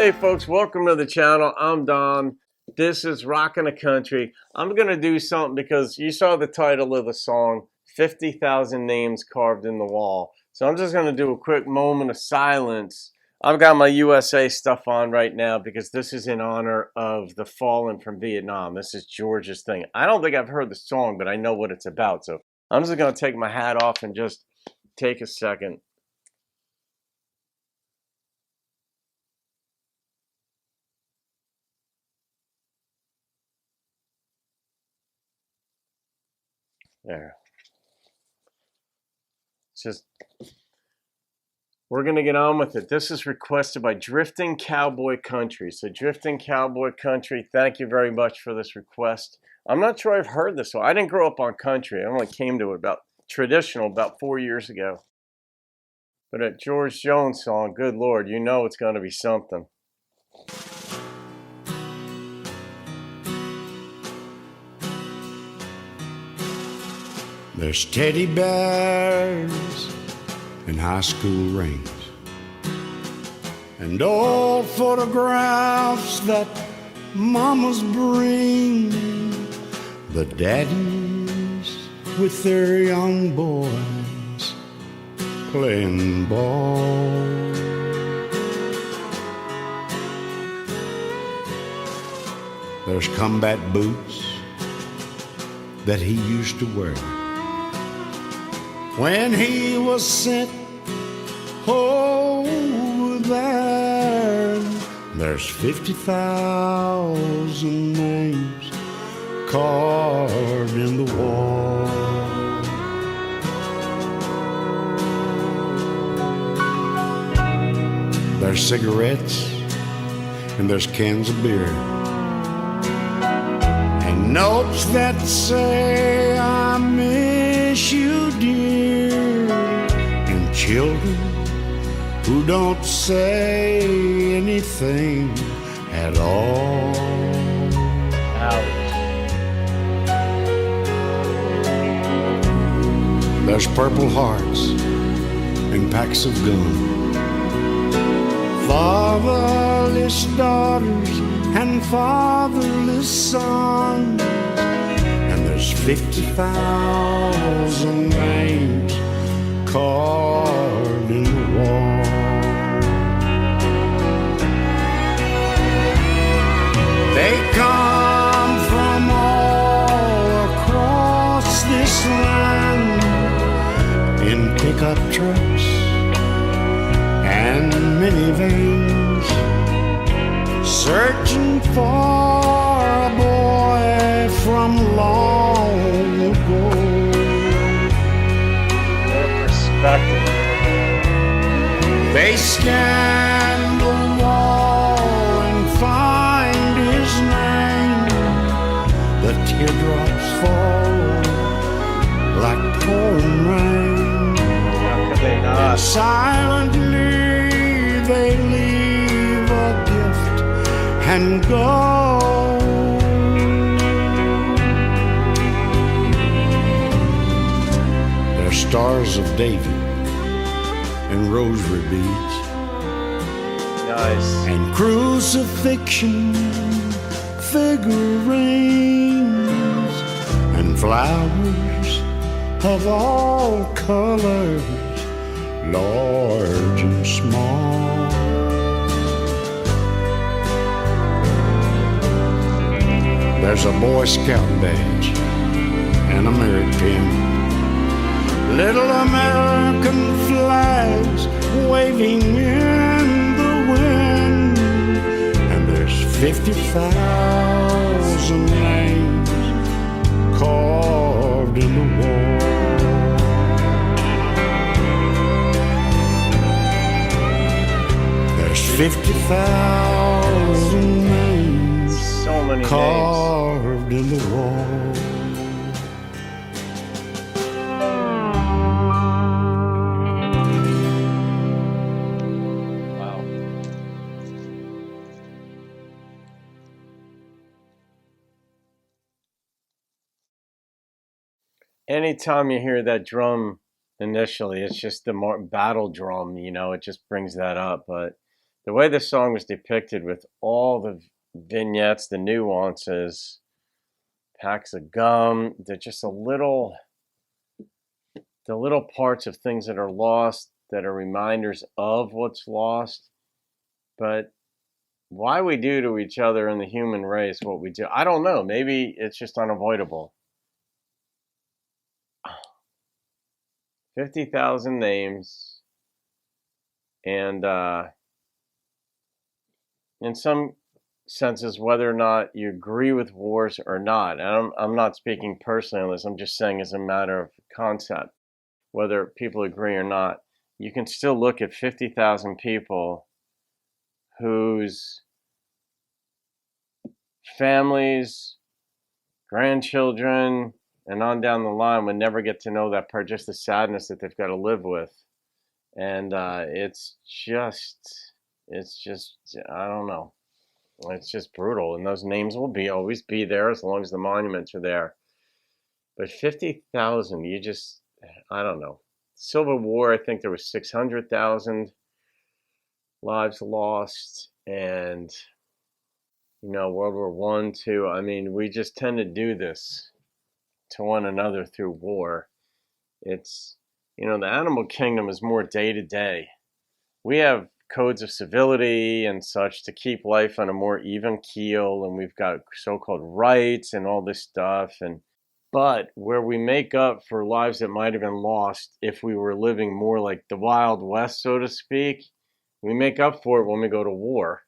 Hey folks, welcome to the channel. I'm Don. This is Rockin' the Country. I'm gonna do something because you saw the title of the song, 50,000 Names Carved in the Wall. So I'm just gonna do a quick moment of silence. I've got my USA stuff on right now because this is in honor of the fallen from Vietnam. This is George's thing. I don't think I've heard the song, but I know what it's about. So I'm just gonna take my hat off and just take a second. There. It's just, we're going to get on with it. This is requested by Drifting Cowboy Country. So Drifting Cowboy Country, thank you very much for this request. I'm not sure I've heard this one. I didn't grow up on country. I only came to it about traditional about 4 years ago. But a George Jones song, good Lord, you know it's going to be something. There's teddy bears and high school rings and old photographs that mamas bring. The daddies with their young boys playing ball. There's combat boots that he used to wear when he was sent over there. There's 50,000 names carved in the wall. There's cigarettes and there's cans of beer and notes that say I miss you, dear, and children who don't say anything at all. Ouch. There's Purple Hearts and packs of gum, fatherless daughters and fatherless sons, and there's 50,000 names carved in the wall. They come from all across this land in pickup trucks and minivans, searching for a boy from long ago. Their perspective. They scan the wall and find his name. The teardrops fall like pouring rain. How could they not? Silently they leave a gift and go. They're Stars of David and rosary beads Nice. and crucifixion figurines and flowers of all colors, large and small. There's a Boy Scout badge and a merit pin, little American flags waving in the wind, and there's 50,000 names carved in the wall. There's 50,000 names So many names. carved in the wall. Wow. Anytime you hear that drum initially, it's just the more battle drum, you know, it just brings that up. But the way this song was depicted with all the vignettes, the nuances, packs of gum, they're just the little parts of things that are lost that are reminders of what's lost. But why we do to each other in the human race what we do, I don't know. Maybe it's just unavoidable. 50,000 names, and in some senses, whether or not you agree with wars or not, and I'm not speaking personally on this, I'm just saying as a matter of concept, whether people agree or not, you can still look at 50,000 people whose families, grandchildren, and on down the line would never get to know that part, just the sadness that they've got to live with. And it's just, I don't know. It's just brutal. And those names will always be there as long as the monuments are there. But 50,000, I don't know. Civil War, I think there was 600,000 lives lost. And, World War One, II. I mean, we just tend to do this to one another through war. It's, the animal kingdom is more day to day. We have codes of civility and such to keep life on a more even keel, and we've got so-called rights and all this stuff. But where we make up for lives that might have been lost if we were living more like the Wild West, so to speak, we make up for it when we go to war.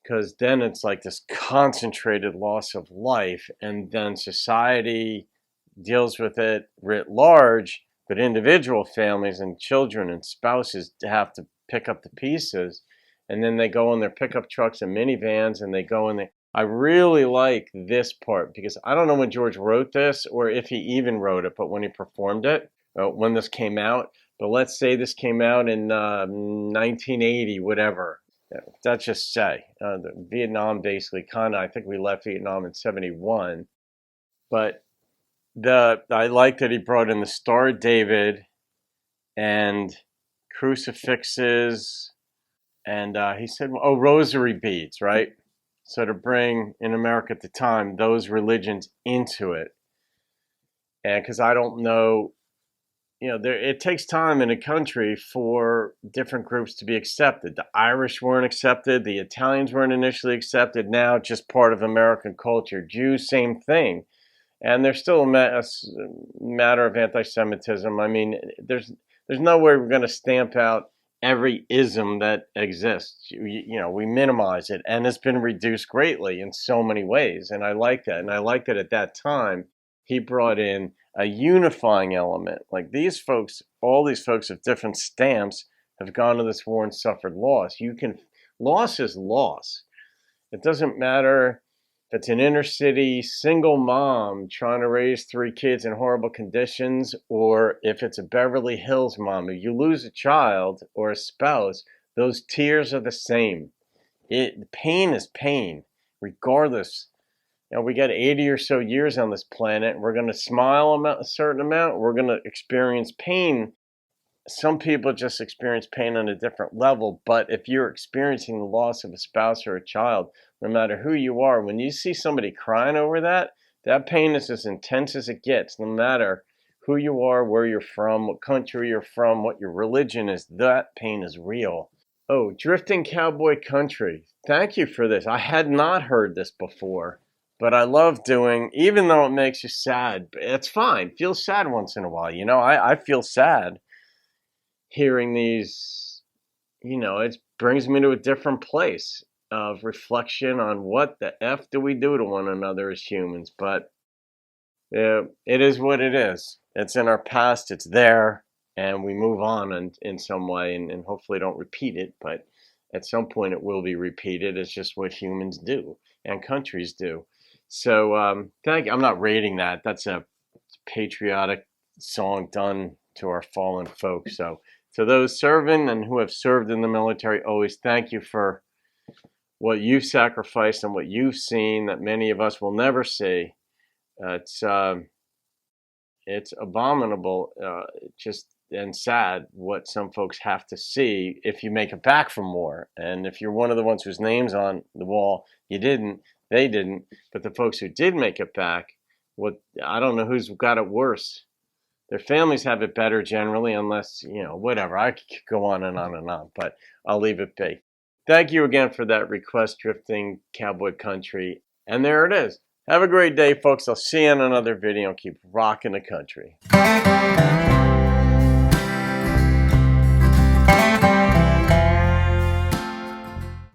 Because then it's like this concentrated loss of life, and then society deals with it writ large, but individual families and children and spouses have to pick up the pieces, and then they go in their pickup trucks and minivans, and they go in there. I really like this part, because I don't know when George wrote this, or if he even wrote it, but when he performed it, when this came out. But let's say this came out in 1980, whatever. Let's just say Vietnam basically I think we left Vietnam in 71, but I like that he brought in the Star of David and crucifixes, and he said, rosary beads, right? So to bring, in America at the time, those religions into it. And because I don't know, it takes time in a country for different groups to be accepted. The Irish weren't accepted. The Italians weren't initially accepted. Now just part of American culture. Jews, same thing. And there's still a matter of anti-Semitism. I mean, there's no way we're going to stamp out every ism that exists. We minimize it, and it's been reduced greatly in so many ways. And I like that. And I like that at that time, he brought in a unifying element. Like all these folks of different stamps have gone to this war and suffered loss. Loss is loss. It doesn't matter if it's an inner city single mom trying to raise 3 kids in horrible conditions, or if it's a Beverly Hills mom. If you lose a child or a spouse, those tears are the same. Pain is pain, regardless. We got 80 or so years on this planet. We're going to smile a certain amount. We're going to experience pain. Some people just experience pain on a different level. But if you're experiencing the loss of a spouse or a child, no matter who you are, when you see somebody crying over that pain is as intense as it gets. No matter who you are, where you're from, what country you're from, what your religion is, that pain is real. Oh, Drifting Cowboy Country. Thank you for this. I had not heard this before. But I love doing, even though it makes you sad, it's fine. Feel sad once in a while. I feel sad hearing these, it brings me to a different place of reflection on what the F do we do to one another as humans. But it is what it is. It's in our past, it's there, and we move on in some way, and hopefully don't repeat it. But at some point it will be repeated. It's just what humans do and countries do. So thank you. I'm not rating that. That's a patriotic song done to our fallen folks. So to those serving and who have served in the military, always thank you for what you've sacrificed and what you've seen that many of us will never see. It's abominable. Just and sad what some folks have to see if you make it back from war. And if you're one of the ones whose name's on the wall, you didn't, they didn't. But the folks who did make it back, I don't know who's got it worse. Their families have it better generally, unless, whatever. I could go on and on and on, but I'll leave it be. Thank you again for that request, Drifting Cowboy Country. And there it is. Have a great day, folks. I'll see you in another video and keep rocking the country.